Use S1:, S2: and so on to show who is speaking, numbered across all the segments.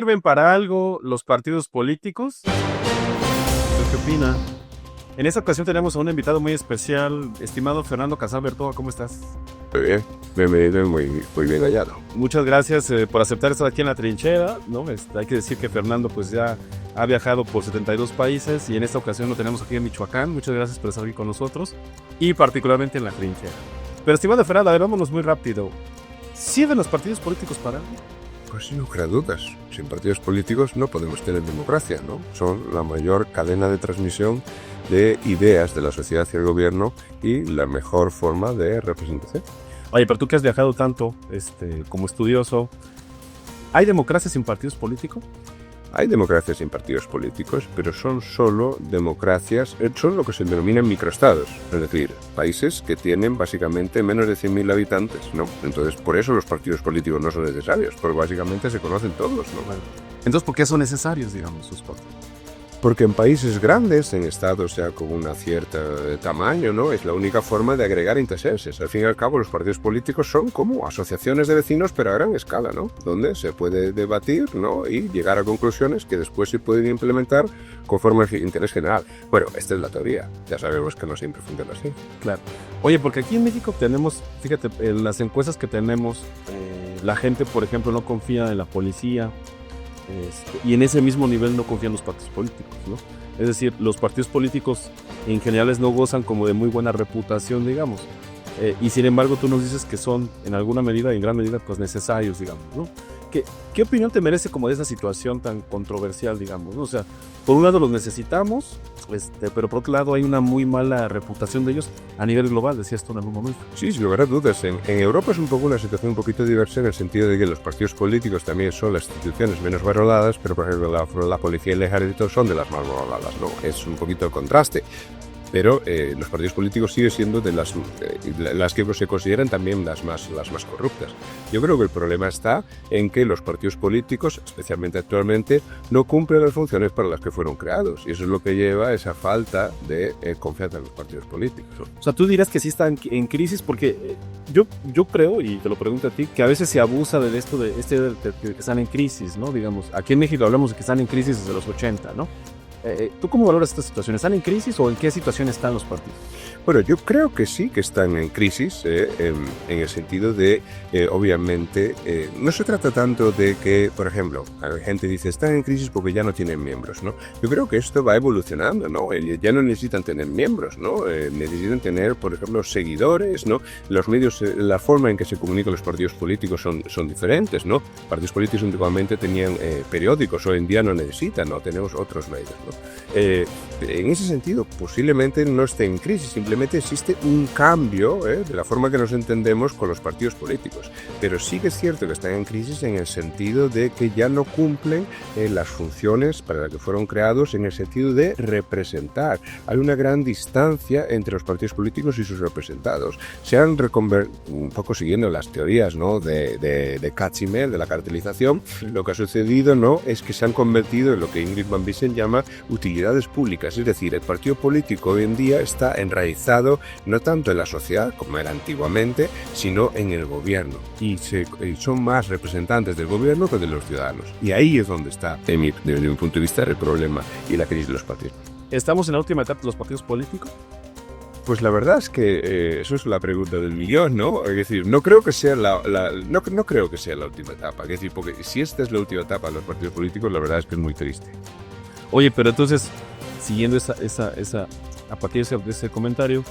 S1: sirven para algo los partidos políticos? ¿Usted qué opina? En esta ocasión tenemos a un invitado muy especial, estimado Fernando Casal Bertoa, ¿cómo estás?
S2: Muy bien, bienvenido y muy bien hallado.
S1: Muchas gracias por aceptar estar aquí en La Trinchera, ¿no? Hay que decir que Fernando pues ya ha viajado por 72 países y en esta ocasión lo tenemos aquí en Michoacán. Muchas gracias por estar aquí con nosotros y particularmente en La Trinchera. Pero estimado Fernando, a ver, vámonos muy rápido. ¿Sirven los partidos políticos para algo?
S2: Pues sin lugar a dudas, sin partidos políticos no podemos tener democracia, ¿no? Son la mayor cadena de transmisión de ideas de la sociedad hacia el gobierno y la mejor forma de representación.
S1: Oye, pero tú que has viajado tanto como estudioso, ¿hay democracia sin partidos políticos?
S2: Hay democracias sin partidos políticos, pero son solo democracias, son lo que se denominan microestados, es decir, países que tienen básicamente menos de 100.000 habitantes, ¿no? Entonces, por eso los partidos políticos no son necesarios, porque básicamente se conocen todos, ¿no?
S1: Entonces, ¿por qué son necesarios, digamos, sus partidos?
S2: Porque en países grandes, en estados ya con un cierto tamaño, ¿no? Es la única forma de agregar intereses. Al fin y al cabo, los partidos políticos son como asociaciones de vecinos, pero a gran escala, ¿no? Donde se puede debatir, ¿no? Y llegar a conclusiones que después se pueden implementar conforme al interés general. Bueno, esta es la teoría. Ya sabemos que no siempre funciona así.
S1: Claro. Oye, porque aquí en México tenemos, fíjate, en las encuestas que tenemos, la gente, por ejemplo, no confía en la policía. Y en ese mismo nivel no confían los partidos políticos, ¿no? Es decir, los partidos políticos en general no gozan como de muy buena reputación, digamos. Y sin embargo tú nos dices que son en alguna medida, en gran medida, pues necesarios, digamos, ¿no? ¿Qué opinión te merece como de esa situación tan controversial, digamos, ¿no? O sea, por un lado los necesitamos, pero por otro lado hay una muy mala reputación de ellos a nivel global, decías tú en algún momento.
S2: Sí, sin lugar a dudas. En Europa es un poco una situación un poquito diversa en el sentido de que los partidos políticos también son las instituciones menos valoradas, pero por ejemplo la policía y el ejército son de las más valoradas, ¿no? Es un poquito el contraste. Pero los partidos políticos siguen siendo de las que se consideran también las más corruptas. Yo creo que el problema está en que los partidos políticos, especialmente actualmente, no cumplen las funciones para las que fueron creados. Y eso es lo que lleva a esa falta de confianza en los partidos políticos.
S1: O sea, tú dirás que sí están en crisis porque yo creo, y te lo pregunto a ti, que a veces se abusa de esto, de que están en crisis, ¿no? Digamos, aquí en México hablamos de que están en crisis desde los 80, ¿no? ¿Tú cómo valoras esta situación? ¿Están en crisis o en qué situación están los partidos?
S2: Bueno, yo creo que sí que están en crisis, en el sentido de, obviamente, no se trata tanto de que, por ejemplo, la gente dice, están en crisis porque ya no tienen miembros, ¿no? Yo creo que esto va evolucionando, ¿no? Ya no necesitan tener miembros, ¿no? Necesitan tener, por ejemplo, seguidores, ¿no? Los medios, la forma en que se comunican los partidos políticos son diferentes, ¿no? Partidos políticos antiguamente tenían periódicos, hoy en día no necesitan, ¿no? Tenemos otros medios, ¿no? En ese sentido, posiblemente no esté en crisis, simplemente existe un cambio de la forma que nos entendemos con los partidos políticos. Pero sí que es cierto que están en crisis en el sentido de que ya no cumplen las funciones para las que fueron creados, en el sentido de representar. Hay una gran distancia entre los partidos políticos y sus representados. Se han reconvertido, un poco siguiendo las teorías, ¿no? de Katzimer, de la cartelización, lo que ha sucedido, ¿no? Es que se han convertido en lo que Ingrid Van Biesen llama utilidades públicas, es decir, el partido político hoy en día está enraizado no tanto en la sociedad como era antiguamente, sino en el gobierno y son más representantes del gobierno que de los ciudadanos. Y ahí es donde está, desde mi punto de vista, el problema y la crisis de los partidos.
S1: ¿Estamos en la última etapa de los partidos políticos?
S2: Pues la verdad es que eso es la pregunta del millón, ¿no? Es decir, no creo que sea no creo que sea la última etapa. Es decir, porque si esta es la última etapa de los partidos políticos, la verdad es que es muy triste.
S1: Oye, pero entonces, siguiendo a partir de ese comentario,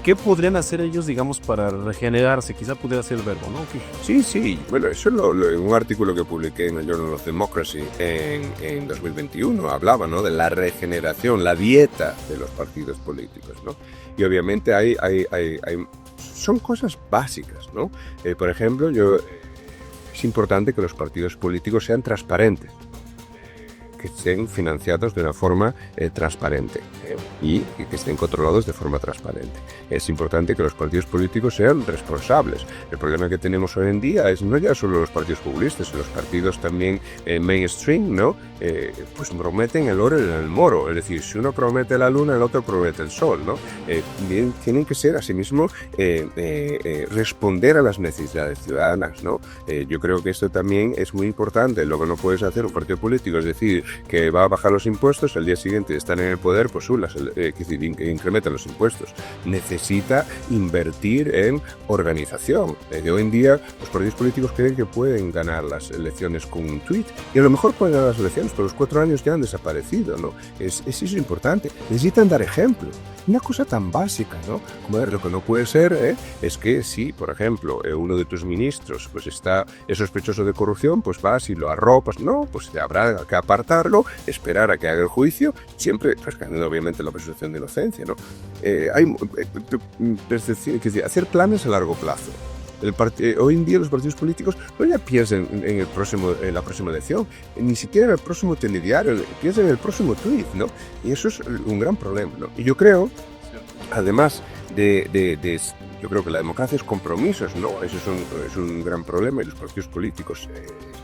S1: ¿qué podrían hacer ellos, digamos, para regenerarse? Quizá pudiera ser el verbo, ¿no?
S2: Sí. Bueno, eso en un artículo que publiqué en el Journal of Democracy en 2021 hablaba, ¿no? De la regeneración, la dieta de los partidos políticos, ¿no? Y obviamente son cosas básicas, ¿no? Por ejemplo, es importante que los partidos políticos sean transparentes, que estén financiados de una forma transparente y que estén controlados de forma transparente. Es importante que los partidos políticos sean responsables. El problema que tenemos hoy en día es no ya solo los partidos populistas, los partidos también mainstream, ¿no? pues prometen el oro en el moro. Es decir, si uno promete la luna, el otro promete el sol, ¿no? Bien, tienen que ser, asimismo, responder a las necesidades ciudadanas, ¿no? Yo creo que esto también es muy importante. Lo que no puedes hacer un partido político es decir que va a bajar los impuestos, al día siguiente de estar en el poder, pues incrementan los impuestos. Necesita invertir en organización. De hoy en día, los partidos políticos creen que pueden ganar las elecciones con un tuit, y a lo mejor pueden ganar las elecciones, pero los 4 años ya han desaparecido, ¿no? Eso es importante. Necesitan dar ejemplo. Una cosa tan básica, ¿no? Como lo que no puede ser es que si, por ejemplo, uno de tus ministros pues es sospechoso de corrupción, pues vas y lo arropas. No, pues habrá que apartarlo, esperar a que haga el juicio, siempre pues ganando obviamente la presunción de inocencia, ¿no? Hacer planes a largo plazo. Hoy en día los partidos políticos no ya piensan en la próxima elección, ni siquiera en el próximo telediario, piensan en el próximo tuit, ¿no? Y eso es un gran problema, ¿no? Y yo creo, además yo creo que la democracia es compromisos, ¿no? Eso es un gran problema, y los partidos políticos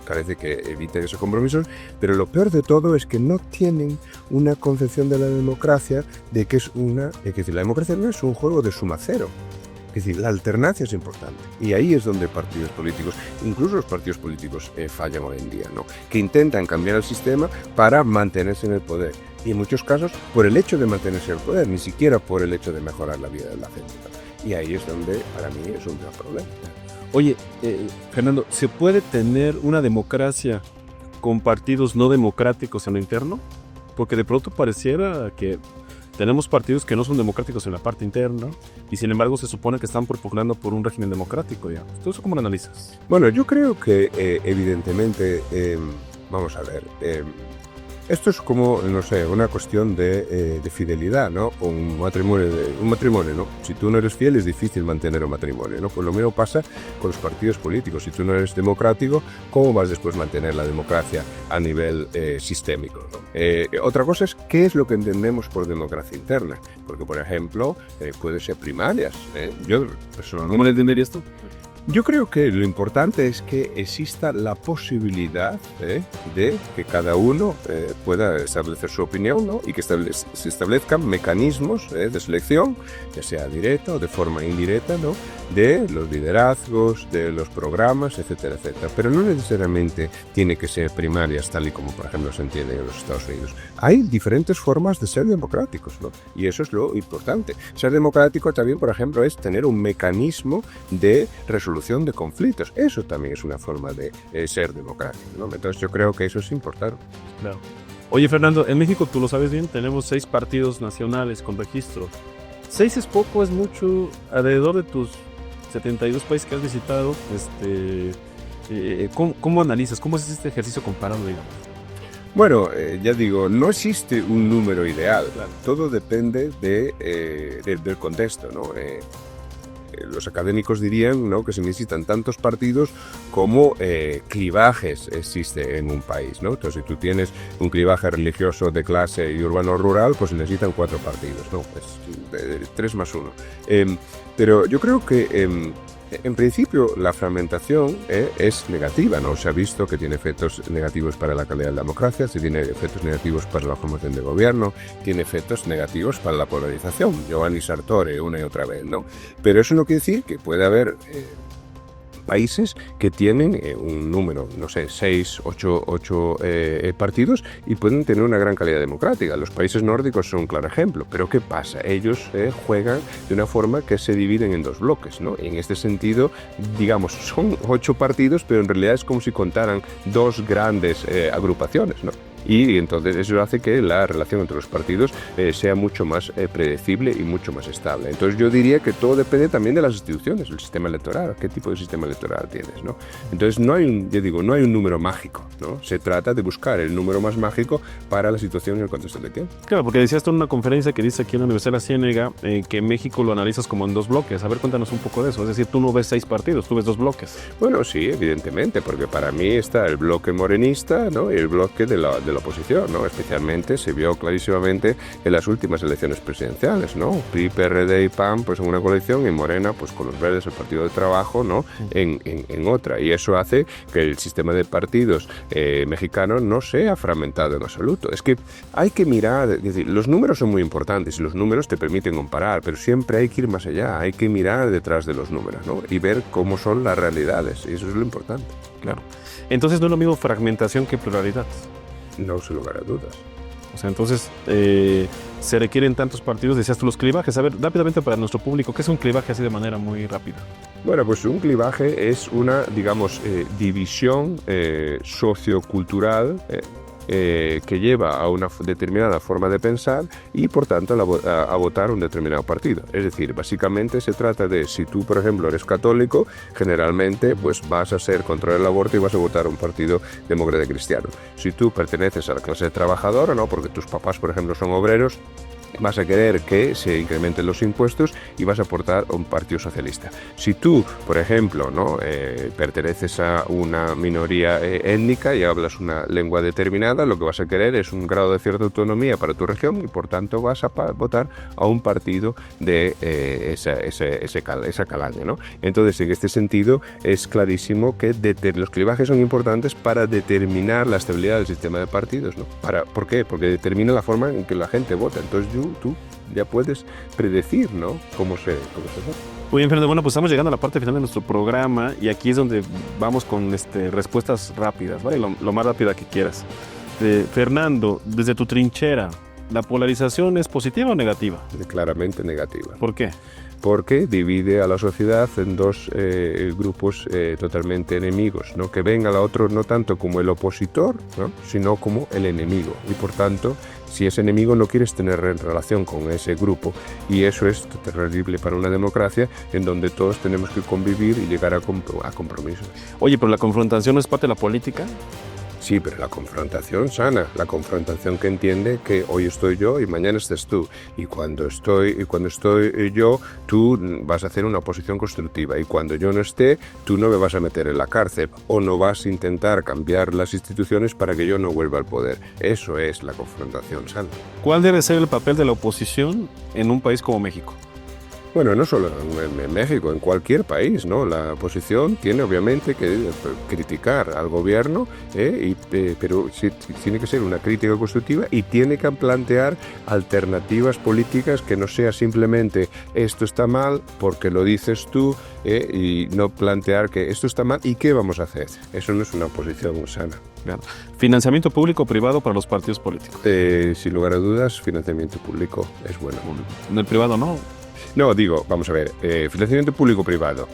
S2: parece que eviten esos compromisos, pero lo peor de todo es que no tienen una concepción de la democracia de que la democracia no es un juego de suma cero. Es decir, la alternancia es importante, y ahí es donde partidos políticos, incluso los partidos políticos, fallan hoy en día, ¿no? Que intentan cambiar el sistema para mantenerse en el poder, y en muchos casos por el hecho de mantenerse en el poder, ni siquiera por el hecho de mejorar la vida de la gente, ¿no? Y ahí es donde para mí es un gran problema.
S1: Oye, Fernando, ¿se puede tener una democracia con partidos no democráticos en lo interno? Porque de pronto pareciera que tenemos partidos que no son democráticos en la parte interna, y sin embargo se supone que están propugnando por un régimen democrático, digamos. ¿Tú eso cómo lo analizas?
S2: Bueno, yo creo que evidentemente, vamos a ver, esto es como, no sé, una cuestión de fidelidad, ¿no? Un matrimonio, ¿no? Si tú no eres fiel es difícil mantener un matrimonio, ¿no? Pues lo mismo pasa con los partidos políticos. Si tú no eres democrático, ¿cómo vas después a mantener la democracia a nivel sistémico, ¿no? Otra cosa es qué es lo que entendemos por democracia interna, porque por ejemplo puede ser primarias. Yo personalmente,
S1: ¿cómo le entenderías tú?
S2: Yo creo que lo importante es que exista la posibilidad de que cada uno pueda establecer su opinión, ¿no? Y que se establezcan mecanismos de selección, ya sea directa o de forma indirecta, ¿no? De los liderazgos, de los programas, etcétera, etcétera. Pero no necesariamente tiene que ser primarias, tal y como por ejemplo se entiende en los Estados Unidos. Hay diferentes formas de ser democráticos, ¿no? Y eso es lo importante. Ser democrático también, por ejemplo, es tener un mecanismo de resolución de conflictos. Eso también es una forma de ser democrático, ¿no? Entonces yo creo que eso es importante.
S1: Claro. Oye, Fernando, en México, tú lo sabes bien, tenemos 6 partidos nacionales con registro. 6 es poco, es mucho. Alrededor de tus 72 países que has visitado, ¿cómo analizas? ¿Cómo es este ejercicio comparado, digamos?
S2: Bueno, ya digo, no existe un número ideal. Claro. Todo depende del contexto, ¿no? Los académicos dirían, ¿no?, que se necesitan tantos partidos como clivajes existe en un país, ¿no? Entonces, si tú tienes un clivaje religioso de clase y urbano-rural, pues se necesitan 4 partidos, ¿no? Pues 3 más 1. Pero yo creo que en principio la fragmentación es negativa, ¿no? Se ha visto que tiene efectos negativos para la calidad de la democracia, se tiene efectos negativos para la formación de gobierno, tiene efectos negativos para la polarización. Giovanni Sartori una y otra vez, ¿no? Pero eso no quiere decir que puede haber países que tienen un número, no sé, 6, 8 partidos y pueden tener una gran calidad democrática. Los países nórdicos son un claro ejemplo, pero ¿qué pasa? Ellos juegan de una forma que se dividen en 2 bloques, ¿no? En este sentido, digamos, son 8 partidos, pero en realidad es como si contaran 2 grandes agrupaciones, ¿no? Y entonces eso hace que la relación entre los partidos sea mucho más predecible y mucho más estable. Entonces yo diría que todo depende también de las instituciones, el sistema electoral, qué tipo de sistema electoral tienes, ¿no? Entonces no hay un número mágico, ¿no? Se trata de buscar el número más mágico para la situación y el contexto de tiempo.
S1: Claro, porque decías tú en una conferencia que dice aquí en la Universidad de la Ciénega que México lo analizas como en 2 bloques. A ver, cuéntanos un poco de eso. Es decir, tú no ves 6 partidos, tú ves 2 bloques.
S2: Bueno, sí, evidentemente, porque para mí está el bloque morenista, ¿no? Y el bloque de la la oposición, ¿no? Especialmente se vio clarísimamente en las últimas elecciones presidenciales, ¿no? PRI, PRD y PAN pues en una coalición y Morena pues con los verdes, el Partido del Trabajo, ¿no? En otra. Y eso hace que el sistema de partidos mexicano no sea fragmentado en absoluto. Es que hay que mirar, es decir, los números son muy importantes y los números te permiten comparar, pero siempre hay que ir más allá, hay que mirar detrás de los números, ¿no? Y ver cómo son las realidades, y eso es lo importante.
S1: Claro. Entonces no es lo mismo fragmentación que pluralidad.
S2: No sin lugar a dudas.
S1: O sea, entonces se requieren tantos partidos, decías tú, los clivajes. A ver, rápidamente para nuestro público, ¿qué es un clivaje así de manera muy rápida?
S2: Bueno, pues un clivaje es una, digamos, división sociocultural que lleva a una determinada forma de pensar y, por tanto, a votar un determinado partido. Es decir, básicamente se trata de, si tú, por ejemplo, eres católico, generalmente pues vas a ser contra el aborto y vas a votar un partido demócrata cristiano. Si tú perteneces a la clase trabajadora, ¿no? Porque tus papás, por ejemplo, son obreros, vas a querer que se incrementen los impuestos y vas a aportar a un partido socialista. Si tú, por ejemplo, ¿no? Perteneces a una minoría étnica y hablas una lengua determinada, lo que vas a querer es un grado de cierta autonomía para tu región y, por tanto, vas a votar a un partido de esa calaña, ¿no? Entonces, en este sentido, es clarísimo que los clivajes son importantes para determinar la estabilidad del sistema de partidos, ¿no? ¿Por qué? Porque determina la forma en que la gente vota. Entonces, tú ya puedes predecir, ¿no? cómo se vota.
S1: Muy bien, Fernando. Bueno, pues estamos llegando a la parte final de nuestro programa y aquí es donde vamos con respuestas rápidas, ¿vale? Lo más rápida que quieras. Fernando, desde tu trinchera, ¿la polarización es positiva o negativa?
S2: Claramente negativa.
S1: ¿Por qué?
S2: Porque divide a la sociedad en dos grupos totalmente enemigos, ¿no? Que ven al otro no tanto como el opositor, ¿no? Sino como el enemigo. Y por tanto, si es enemigo no quieres tener relación con ese grupo. Y eso es terrible para una democracia en donde todos tenemos que convivir y llegar a compromisos.
S1: Oye, pero la confrontación no es parte de la política.
S2: Sí, pero la confrontación sana, la confrontación que entiende que hoy estoy yo y mañana estés tú. Y cuando estoy yo, tú vas a hacer una oposición constructiva. Y cuando yo no esté, tú no me vas a meter en la cárcel o no vas a intentar cambiar las instituciones para que yo no vuelva al poder. Eso es la confrontación sana.
S1: ¿Cuál debe ser el papel de la oposición en un país como México?
S2: Bueno, no solo en México, en cualquier país, ¿no? La oposición tiene obviamente que criticar al gobierno, pero sí, tiene que ser una crítica constructiva y tiene que plantear alternativas políticas que no sea simplemente esto está mal porque lo dices tú, y no plantear que esto está mal y qué vamos a hacer. Eso no es una oposición sana.
S1: Claro. ¿Financiamiento público o privado para los partidos políticos?
S2: Sin lugar a dudas, financiamiento público es bueno.
S1: En el privado no.
S2: No, digo, vamos a ver, financiamiento público-privado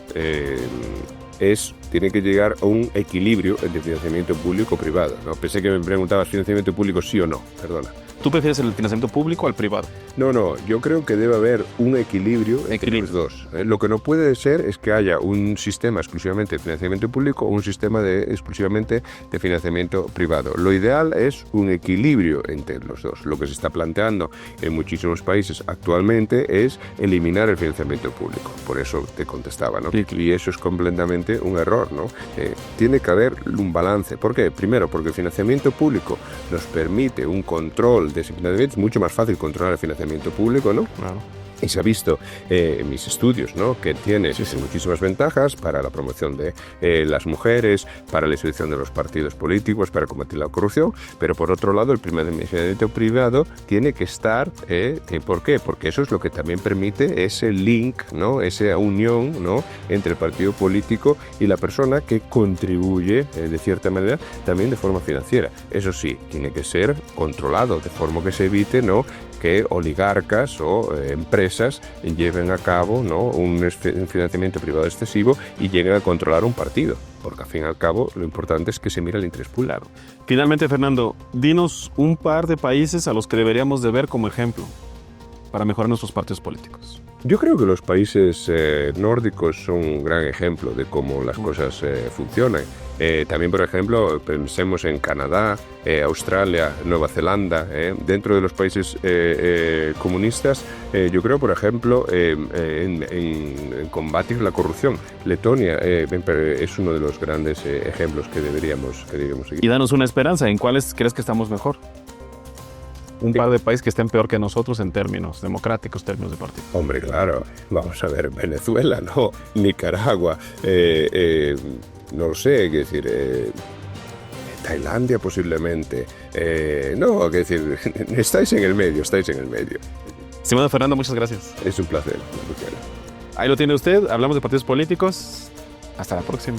S2: tiene que llegar a un equilibrio entre financiamiento público-privado, ¿no? Pensé que me preguntabas financiamiento público sí o no, perdona.
S1: ¿Tú prefieres el financiamiento público al privado?
S2: No, yo creo que debe haber un equilibrio entre los dos. Lo que no puede ser es que haya un sistema exclusivamente de financiamiento público o un sistema exclusivamente de financiamiento privado. Lo ideal es un equilibrio entre los dos. Lo que se está planteando en muchísimos países actualmente es eliminar el financiamiento público. Por eso te contestaba, ¿no?
S1: Sí.
S2: Y eso es completamente un error, ¿no? Tiene que haber un balance. ¿Por qué? Primero, porque el financiamiento público nos permite un control de ese financiamiento. Es mucho más fácil controlar el financiamiento público, ¿no?
S1: Claro.
S2: Y se ha visto en mis estudios, ¿no? Que tiene muchísimas ventajas para la promoción de las mujeres, para la institución de los partidos políticos, para combatir la corrupción, pero por otro lado el financiamiento privado tiene que estar, ¿por qué? Porque eso es lo que también permite ese link, ¿no? Esa unión, ¿no? Entre el partido político y la persona que contribuye de cierta manera también de forma financiera. Eso sí, tiene que ser controlado de forma que se evite, ¿no? Que oligarcas o empresas lleven a cabo, ¿no? un financiamiento privado excesivo y lleguen a controlar un partido. Porque al fin y al cabo lo importante es que se mire el interés público.
S1: Finalmente, Fernando, dinos un par de países a los que deberíamos de ver como ejemplo para mejorar nuestros partidos políticos.
S2: Yo creo que los países nórdicos son un gran ejemplo de cómo las cosas funcionan. También, por ejemplo, pensemos en Canadá, Australia, Nueva Zelanda, dentro de los países comunistas, yo creo, por ejemplo, en combatir la corrupción. Letonia es uno de los grandes ejemplos que deberíamos seguir.
S1: Y danos una esperanza, ¿en cuáles crees que estamos mejor? Un par de países que estén peor que nosotros en términos democráticos, términos de partido.
S2: Hombre, claro, vamos a ver, Venezuela, ¿no? Nicaragua, no lo sé, qué decir, Tailandia posiblemente. No, qué decir, estáis en el medio.
S1: Estimado Fernando, muchas gracias.
S2: Es un placer, Luciano.
S1: Ahí lo tiene usted, hablamos de partidos políticos. Hasta la próxima.